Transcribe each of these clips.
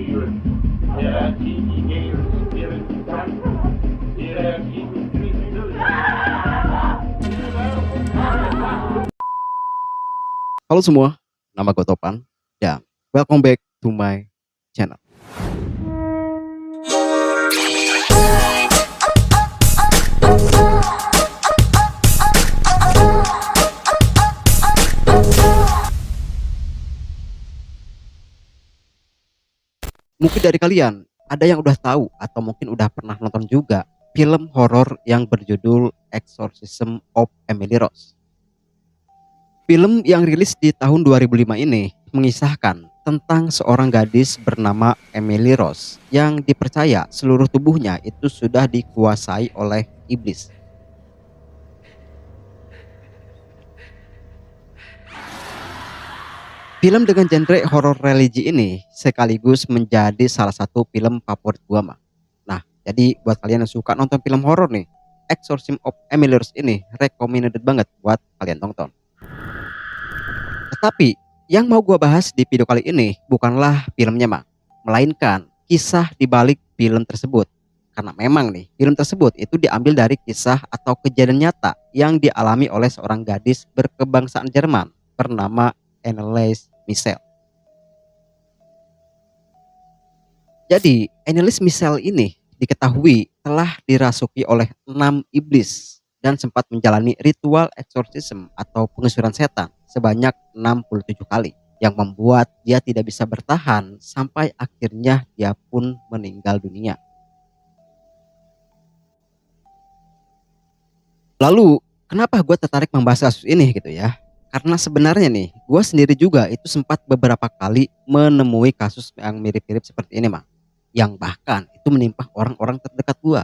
spirit. Yeah, Kiki gave the spirit. Yeah, Kiki gave Halo semua, nama gue Topan dan welcome back to my channel. Mungkin dari kalian ada yang udah tahu atau mungkin udah pernah nonton juga film horor yang berjudul Exorcism of Emily Rose. Film yang rilis di tahun 2005 ini mengisahkan tentang seorang gadis bernama Emily Rose yang dipercaya seluruh tubuhnya itu sudah dikuasai oleh iblis. Film dengan genre horor religi ini sekaligus menjadi salah satu film favorit gua mah. Nah, jadi buat kalian yang suka nonton film horor nih, Exorcism of Emily Rose ini recommended banget buat kalian tonton. Tetapi yang mau gua bahas di video kali ini bukanlah filmnya mah, melainkan kisah di balik film tersebut. Karena memang nih, film tersebut itu diambil dari kisah atau kejadian nyata yang dialami oleh seorang gadis berkebangsaan Jerman bernama Anneliese Michel. Jadi, Anneliese Michel ini diketahui telah dirasuki oleh 6 iblis dan sempat menjalani ritual eksorsisme atau pengusiran setan sebanyak 67 kali yang membuat dia tidak bisa bertahan sampai akhirnya dia pun meninggal dunia. Lalu, kenapa gue tertarik membahas kasus ini gitu ya? Karena sebenarnya nih, gue sendiri juga itu sempat beberapa kali menemui kasus yang mirip-mirip seperti ini mah. Yang bahkan itu menimpa orang-orang terdekat gue.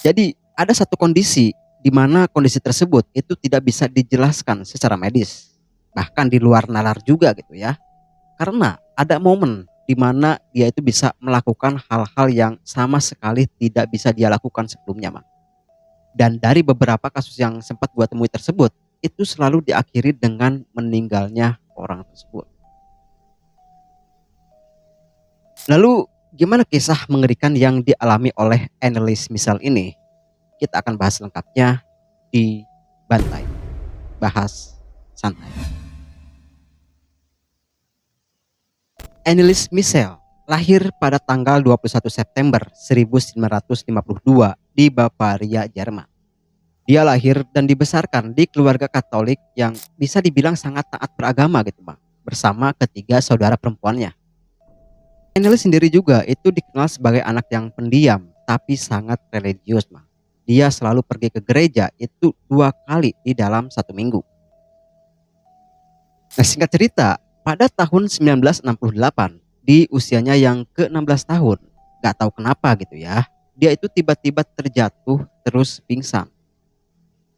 Jadi ada satu kondisi di mana kondisi tersebut itu tidak bisa dijelaskan secara medis. Bahkan di luar nalar juga gitu ya. Karena ada momen di mana dia itu bisa melakukan hal-hal yang sama sekali tidak bisa dia lakukan sebelumnya mah. Dan dari beberapa kasus yang sempat gua temui tersebut, itu selalu diakhiri dengan meninggalnya orang tersebut. Lalu gimana kisah mengerikan yang dialami oleh Anneliese Michel ini? Kita akan bahas lengkapnya di Bantai. Bahas santai. Anneliese Michel lahir pada tanggal 21 September 1952 di Bavaria, Jerman. Dia lahir dan dibesarkan di keluarga Katolik yang bisa dibilang sangat taat beragama gitu bang, bersama ketiga saudara perempuannya. Anneliese sendiri juga itu dikenal sebagai anak yang pendiam tapi sangat religius bang. Dia selalu pergi ke gereja itu 2 kali di dalam 1 minggu. Nah singkat cerita, pada tahun 1968 di usianya yang ke-16 tahun, gak tahu kenapa gitu ya, dia itu tiba-tiba terjatuh terus pingsan.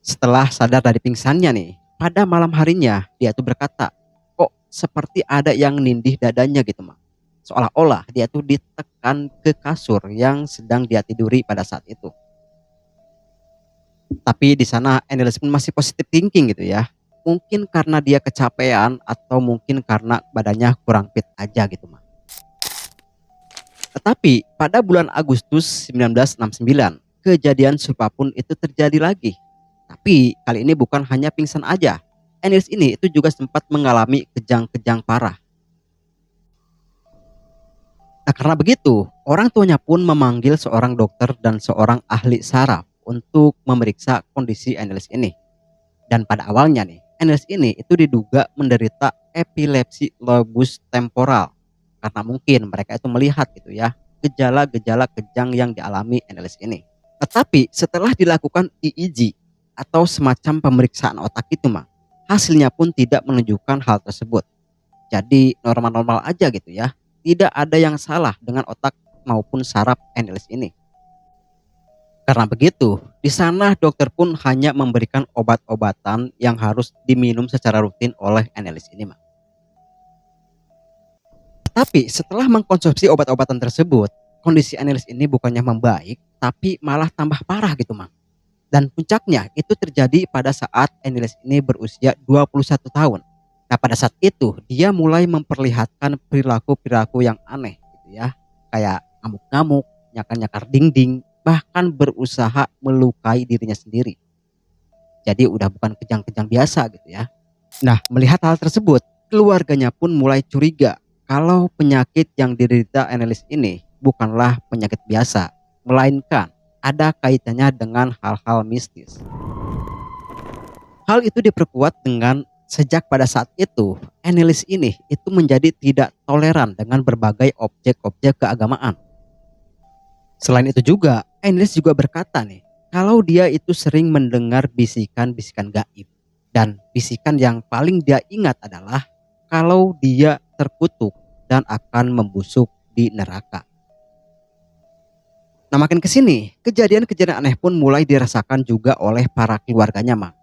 Setelah sadar dari pingsannya nih, pada malam harinya dia tuh berkata, kok seperti ada yang nindih dadanya gitu mah. Seolah-olah dia tuh ditekan ke kasur yang sedang dia tiduri pada saat itu. Tapi di sana Anneliese pun masih positive thinking gitu ya. Mungkin karena dia kecapean atau mungkin karena badannya kurang fit aja gitu mah. Tetapi pada bulan Agustus 1969, kejadian serupa pun itu terjadi lagi. Tapi kali ini bukan hanya pingsan aja. Anneliese ini itu juga sempat mengalami kejang-kejang parah. Nah karena begitu, orang tuanya pun memanggil seorang dokter dan seorang ahli saraf untuk memeriksa kondisi Anneliese ini. Dan pada awalnya nih, Anneliese ini itu diduga menderita epilepsi lobus temporal. Karena mungkin mereka itu melihat gitu ya, gejala-gejala kejang yang dialami Anneliese ini. Tetapi setelah dilakukan EEG atau semacam pemeriksaan otak itu mah, hasilnya pun tidak menunjukkan hal tersebut. Jadi normal-normal aja gitu ya. Tidak ada yang salah dengan otak maupun saraf Anneliese ini. Karena begitu, di sana dokter pun hanya memberikan obat-obatan yang harus diminum secara rutin oleh Anneliese ini mah. Tapi setelah mengkonsumsi obat-obatan tersebut, kondisi Anneliese ini bukannya membaik, tapi malah tambah parah gitu mah. Dan puncaknya itu terjadi pada saat Anneliese ini berusia 21 tahun. Nah pada saat itu dia mulai memperlihatkan perilaku-perilaku yang aneh gitu ya. kayak ngamuk-ngamuk, nyakar-nyakar dinding, bahkan berusaha melukai dirinya sendiri. Jadi udah bukan kejang-kejang biasa gitu ya. Nah, melihat hal tersebut, keluarganya pun mulai curiga kalau penyakit yang diderita Annelies ini bukanlah penyakit biasa, melainkan ada kaitannya dengan hal-hal mistis. Hal itu diperkuat dengan sejak pada saat itu, Annelies ini itu menjadi tidak toleran dengan berbagai objek-objek keagamaan. Selain itu juga, Annelies juga berkata nih, kalau dia itu sering mendengar bisikan-bisikan gaib. Dan bisikan yang paling dia ingat adalah kalau dia terkutuk dan akan membusuk di neraka. Nah, makin kesini, kejadian-kejadian aneh pun mulai dirasakan juga oleh para keluarganya, Mang.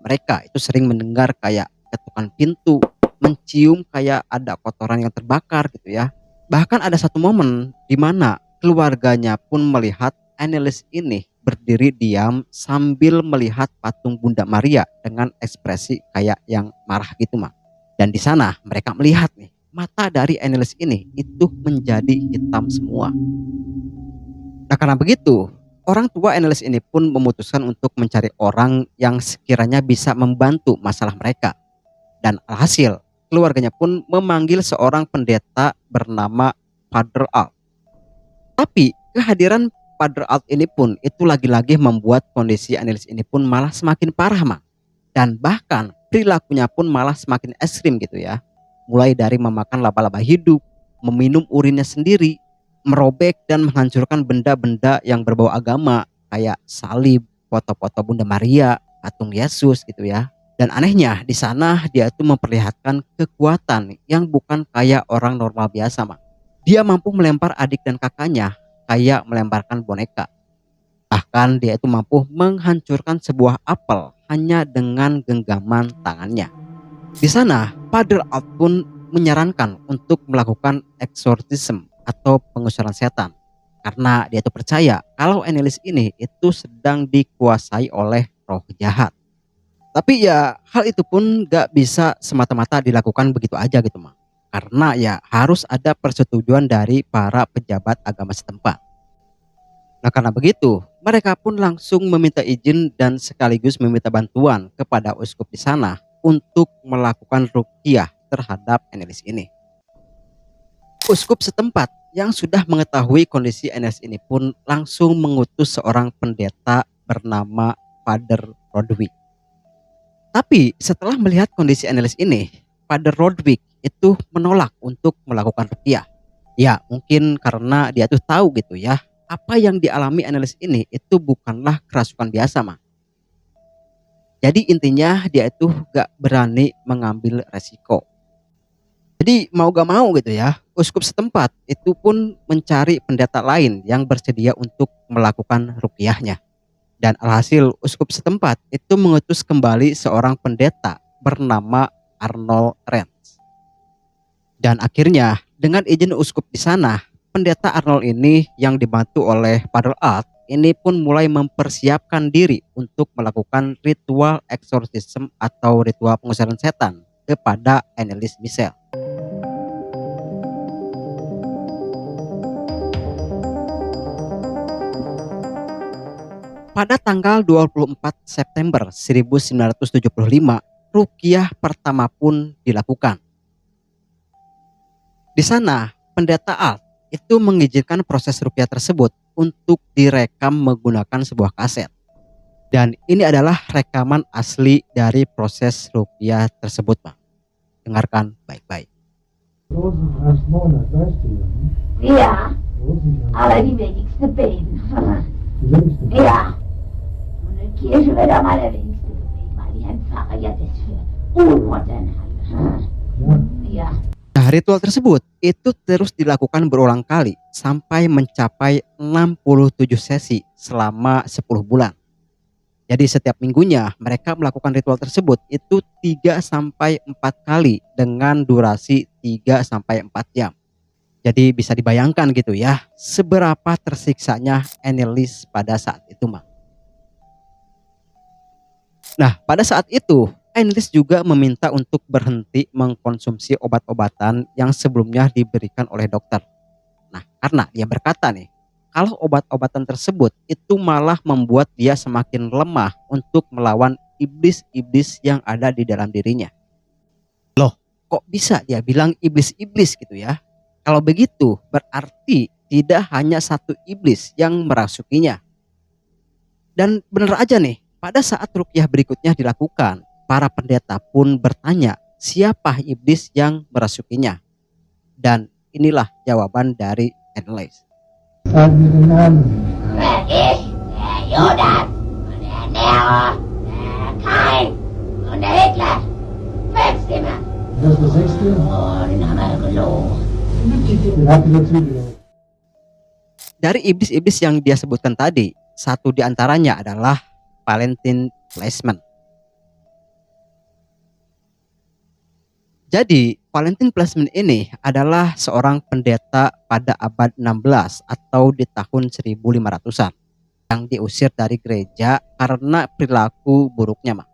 Mereka itu sering mendengar kayak ketukan pintu, mencium kayak ada kotoran yang terbakar gitu ya. Bahkan ada satu momen di mana keluarganya pun melihat Annelies ini berdiri diam sambil melihat patung Bunda Maria dengan ekspresi kayak yang marah gitu, Mang. Dan di sana mereka melihat nih, mata dari Annelies ini itu menjadi hitam semua. Nah, karena begitu, orang tua Annelies ini pun memutuskan untuk mencari orang yang sekiranya bisa membantu masalah mereka. Dan alhasil, keluarganya pun memanggil seorang pendeta bernama Father Alt. Tapi kehadiran Father Alt ini pun itu lagi-lagi membuat kondisi Annelies ini pun malah semakin parah, Mang. Dan bahkan perilakunya pun malah semakin ekstrim gitu ya. Mulai dari memakan laba-laba hidup, meminum urinnya sendiri, merobek dan menghancurkan benda-benda yang berbau agama kayak salib, foto-foto Bunda Maria, patung Yesus gitu ya. Dan anehnya di sana dia itu memperlihatkan kekuatan yang bukan kayak orang normal biasa, Mak. Dia mampu melempar adik dan kakaknya kayak melemparkan boneka. Bahkan dia itu mampu menghancurkan sebuah apel hanya dengan genggaman tangannya. Di sana, Father Alt pun menyarankan untuk melakukan eksorsisme atau pengusiran setan. Karena dia itu percaya kalau Annelies ini itu sedang dikuasai oleh roh jahat. Tapi ya hal itu pun gak bisa semata-mata dilakukan begitu aja gitu, Mang. Karena ya harus ada persetujuan dari para pejabat agama setempat. Nah, karena begitu, mereka pun langsung meminta izin dan sekaligus meminta bantuan kepada uskup di sana untuk melakukan ruqyah terhadap Annelies ini. Uskup setempat yang sudah mengetahui kondisi Annelies ini pun langsung mengutus seorang pendeta bernama Father Roderick. Tapi setelah melihat kondisi Annelies ini, Father Roderick itu menolak untuk melakukan ruqyah. Ya, mungkin karena dia tuh tahu gitu ya, apa yang dialami Annelies ini itu bukanlah kerasukan biasa, Mah. Jadi intinya dia itu gak berani mengambil resiko. Jadi mau gak mau gitu ya, uskup setempat itu pun mencari pendeta lain yang bersedia untuk melakukan ruqyahnya. Dan alhasil uskup setempat itu mengutus kembali seorang pendeta bernama Arnold Renz. Dan akhirnya dengan izin uskup di sana, pendeta Arnold ini yang dibantu oleh Father Alt ini pun mulai mempersiapkan diri untuk melakukan ritual eksorsisme atau ritual pengusiran setan kepada Annelies Michel. Pada tanggal 24 September 1975, ruqyah pertama pun dilakukan. Di sana, pendeta Alt itu mengizinkan proses ruqyah tersebut untuk direkam menggunakan sebuah kaset. Dan ini adalah rekaman asli dari proses ruqyah tersebut, Pak. Dengarkan baik-baik. Rosen erstmal naar thuis te gaan. Ja, Rosen aber die wenigste beten. de längste. Ja. Und in Kirche wird auch mal der wenigste gebeten, weil die Herrn Pfarrer ja das für unmodern halten. Ja, Ja. Nah, ritual tersebut itu terus dilakukan berulang kali sampai mencapai 67 sesi selama 10 bulan. Jadi setiap minggunya mereka melakukan ritual tersebut itu 3 sampai 4 kali dengan durasi 3 sampai 4 jam. Jadi bisa dibayangkan gitu ya, seberapa tersiksanya Annelies pada saat itu, Mak. Nah, pada saat itu Annelies juga meminta untuk berhenti mengkonsumsi obat-obatan yang sebelumnya diberikan oleh dokter. Nah, Karena dia berkata nih, kalau obat-obatan tersebut itu malah membuat dia semakin lemah untuk melawan iblis-iblis yang ada di dalam dirinya. Loh, kok bisa dia bilang iblis-iblis gitu ya? Kalau begitu berarti tidak hanya satu iblis yang merasukinya. Dan benar aja nih, pada saat ruqyah berikutnya dilakukan, para pendeta pun bertanya siapa iblis yang merasukinya. Dan inilah jawaban dari Annelies. Frag mir den Namen. Wer ist der Judas und der Nero, der Kain und der Hitler? Fünfte Mann. Das ist der sechste. Oh, den haben wir gelogen. Den habt ihr dazu gelogen. Dari iblis-iblis yang dia sebutkan tadi, satu di antaranya adalah Valentin Placement. Jadi, Valentin Placement ini adalah seorang pendeta pada abad 16 atau di tahun 1500-an yang diusir dari gereja karena perilaku buruknya, Mak.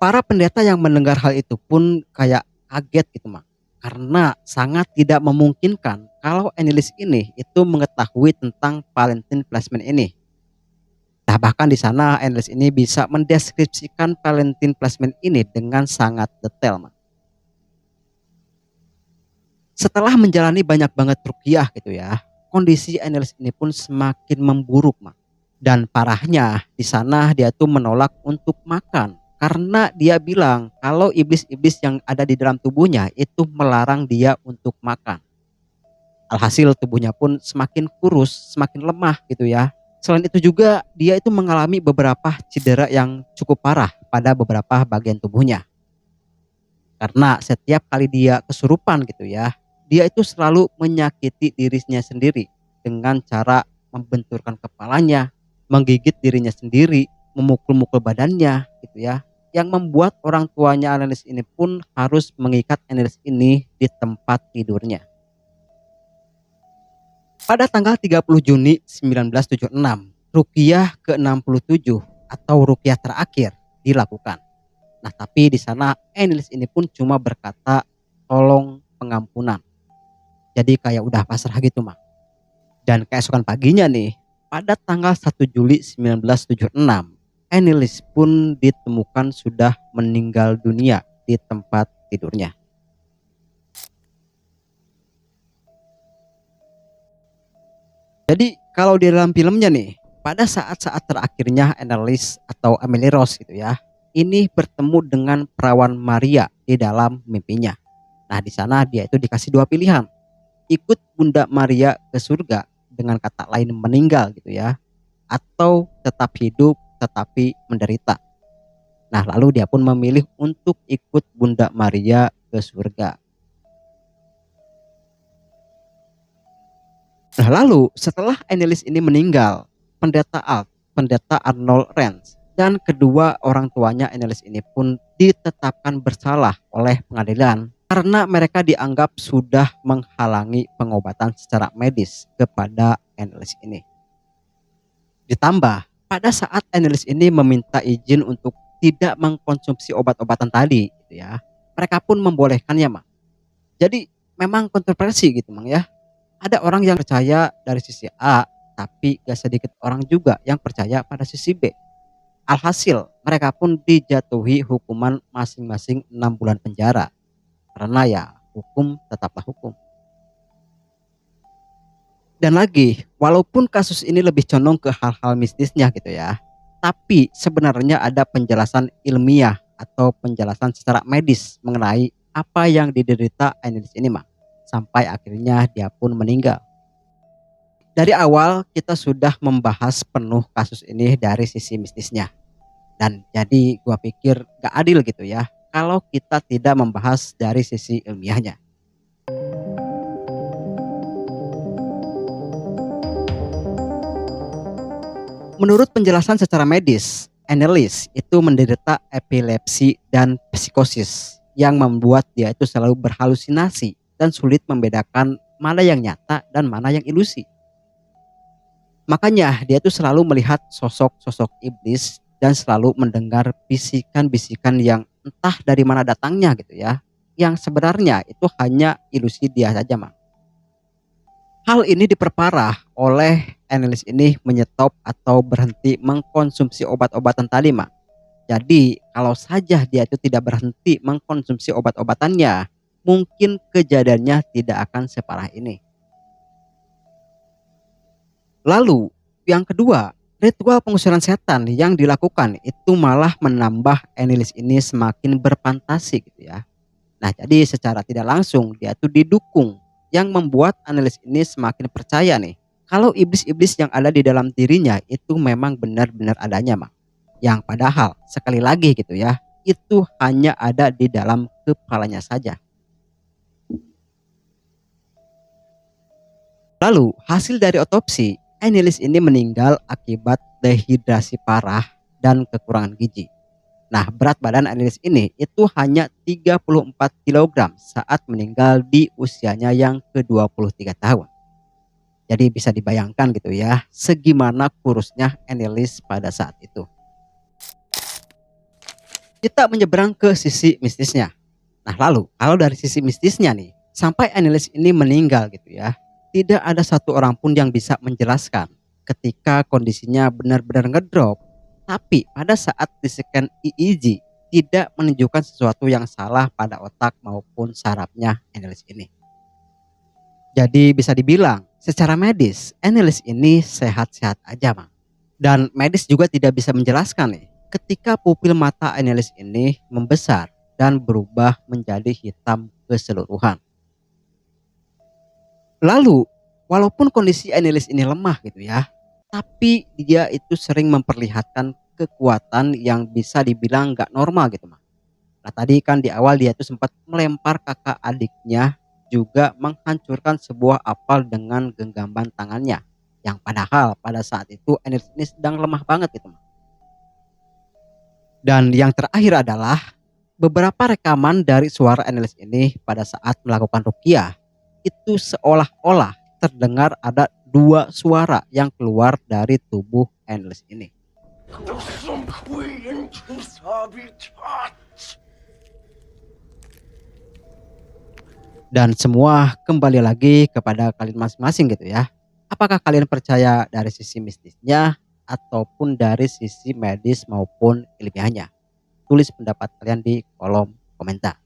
Para pendeta yang mendengar hal itu pun kayak kaget gitu, Mak. Karena sangat tidak memungkinkan kalau Annelies ini itu mengetahui tentang Valentin Placement ini. Nah, bahkan di sana Annelies ini bisa mendeskripsikan Valentin Placement ini dengan sangat detail, Mak. Setelah menjalani banyak banget ruqyah gitu ya, kondisi Annelies ini pun semakin memburuk, Mak. Dan parahnya di sana dia tuh menolak untuk makan karena dia bilang kalau iblis-iblis yang ada di dalam tubuhnya itu melarang dia untuk makan. Alhasil tubuhnya pun semakin kurus, semakin lemah gitu ya. Selain itu juga dia itu mengalami beberapa cedera yang cukup parah pada beberapa bagian tubuhnya. Karena setiap kali dia kesurupan gitu ya, dia itu selalu menyakiti dirinya sendiri dengan cara membenturkan kepalanya, menggigit dirinya sendiri, memukul-mukul badannya gitu ya. Yang membuat orang tuanya Annelies ini pun harus mengikat Annelies ini di tempat tidurnya. Pada tanggal 30 Juni 1976, ruqyah ke-67 atau ruqyah terakhir dilakukan. Nah, tapi di sana Annelies ini pun cuma berkata tolong pengampunan. Jadi kayak udah pasrah gitu, Mak. Dan keesokan paginya nih, pada tanggal 1 Juli 1976, Annelies pun ditemukan sudah meninggal dunia di tempat tidurnya. Jadi kalau di dalam filmnya nih, pada saat-saat terakhirnya Annelies atau Emily Rose gitu ya, ini bertemu dengan perawan Maria di dalam mimpinya. Nah, di sana dia itu dikasih dua pilihan. Ikut Bunda Maria ke surga, dengan kata lain meninggal gitu ya, atau tetap hidup tetapi menderita. Nah, lalu dia pun memilih untuk ikut Bunda Maria ke surga. Nah, lalu setelah Annelies ini meninggal, pendeta Arnold Renz dan kedua orang tuanya Annelies ini pun ditetapkan bersalah oleh pengadilan karena mereka dianggap sudah menghalangi pengobatan secara medis kepada Annelies ini. Ditambah, pada saat Annelies ini meminta izin untuk tidak mengkonsumsi obat-obatan tadi gitu ya, mereka pun membolehkannya, Mak. Jadi memang kontroversi gitu, Mang ya. Ada orang yang percaya dari sisi A, tapi gak sedikit orang juga yang percaya pada sisi B. Alhasil mereka pun dijatuhi hukuman masing-masing 6 bulan penjara. Karena ya hukum tetaplah hukum. Dan lagi, walaupun kasus ini lebih condong ke hal-hal mistisnya gitu ya, tapi sebenarnya ada penjelasan ilmiah atau penjelasan secara medis mengenai apa yang diderita Annelies ini, Mak. Sampai akhirnya dia pun meninggal. Dari awal kita sudah membahas penuh kasus ini dari sisi mistisnya. Dan jadi gua pikir gak adil gitu ya kalau kita tidak membahas dari sisi ilmiahnya. Menurut penjelasan secara medis, Annelies itu menderita epilepsi dan psikosis yang membuat dia itu selalu berhalusinasi dan sulit membedakan mana yang nyata dan mana yang ilusi. Makanya dia tuh selalu melihat sosok-sosok iblis dan selalu mendengar bisikan-bisikan yang entah dari mana datangnya gitu ya. Yang sebenarnya itu hanya ilusi dia saja, Mang. Hal ini diperparah oleh Annelies ini menyetop atau berhenti mengkonsumsi obat-obatan tadi, Mak. Jadi kalau saja dia itu tidak berhenti mengkonsumsi obat-obatannya, mungkin kejadiannya tidak akan separah ini. Lalu yang kedua, ritual pengusiran setan yang dilakukan itu malah menambah Annelies ini semakin berfantasi gitu ya. Nah, jadi secara tidak langsung dia tuh didukung, yang membuat Annelies ini semakin percaya nih kalau iblis-iblis yang ada di dalam dirinya itu memang benar-benar adanya, Mak. Yang padahal sekali lagi gitu ya, itu hanya ada di dalam kepalanya saja. Lalu hasil dari otopsi, Annelies ini meninggal akibat dehidrasi parah dan kekurangan gizi. Nah, berat badan Annelies ini itu hanya 34 kg saat meninggal di usianya yang ke-23 tahun. Jadi bisa dibayangkan gitu ya, segimana kurusnya Annelies pada saat itu. Kita menyeberang ke sisi mistisnya. Nah, lalu kalau dari sisi mistisnya nih, sampai Annelies ini meninggal gitu ya, tidak ada satu orang pun yang bisa menjelaskan ketika kondisinya benar-benar ngedrop. Tapi pada saat di scan EEG tidak menunjukkan sesuatu yang salah pada otak maupun sarafnya Annelies ini. Jadi bisa dibilang secara medis Annelies ini sehat-sehat aja, Mang. Dan medis juga tidak bisa menjelaskan nih ketika pupil mata Annelies ini membesar dan berubah menjadi hitam keseluruhan. Lalu walaupun kondisi Annelies ini lemah gitu ya, tapi dia itu sering memperlihatkan kekuatan yang bisa dibilang nggak normal gitu, Mang. Nah, tadi kan di awal dia itu sempat melempar kakak adiknya, juga menghancurkan sebuah apel dengan genggaman tangannya. Yang padahal pada saat itu Annelies ini sedang lemah banget gitu, Mang. Dan yang terakhir adalah beberapa rekaman dari suara Annelies ini pada saat melakukan ruqyah itu seolah-olah terdengar ada dua suara yang keluar dari tubuh Annelies ini. Dan semua kembali lagi kepada kalian masing-masing gitu ya. Apakah kalian percaya dari sisi mistisnya ataupun dari sisi medis maupun ilmiahnya? Tulis pendapat kalian di kolom komentar.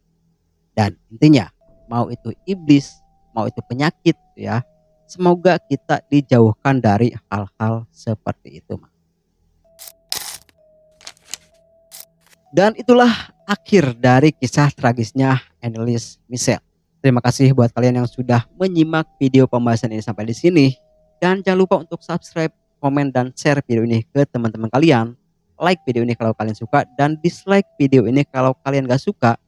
Dan intinya, mau itu iblis, mau itu penyakit ya, semoga kita dijauhkan dari hal-hal seperti itu, Mak. Dan itulah akhir dari kisah tragisnya Annelies Michel. Terima kasih buat kalian yang sudah menyimak video pembahasan ini sampai di sini. Dan jangan lupa untuk subscribe, komen, dan share video ini ke teman-teman kalian. Like video ini kalau kalian suka dan dislike video ini kalau kalian gak suka.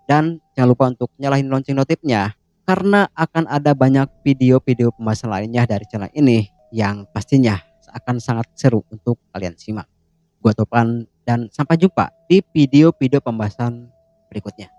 Dan jangan lupa untuk nyalain lonceng notifnya, karena akan ada banyak video-video pembahasan lainnya dari channel ini yang pastinya akan sangat seru untuk kalian simak. Gua Topan dan sampai jumpa di video-video pembahasan berikutnya.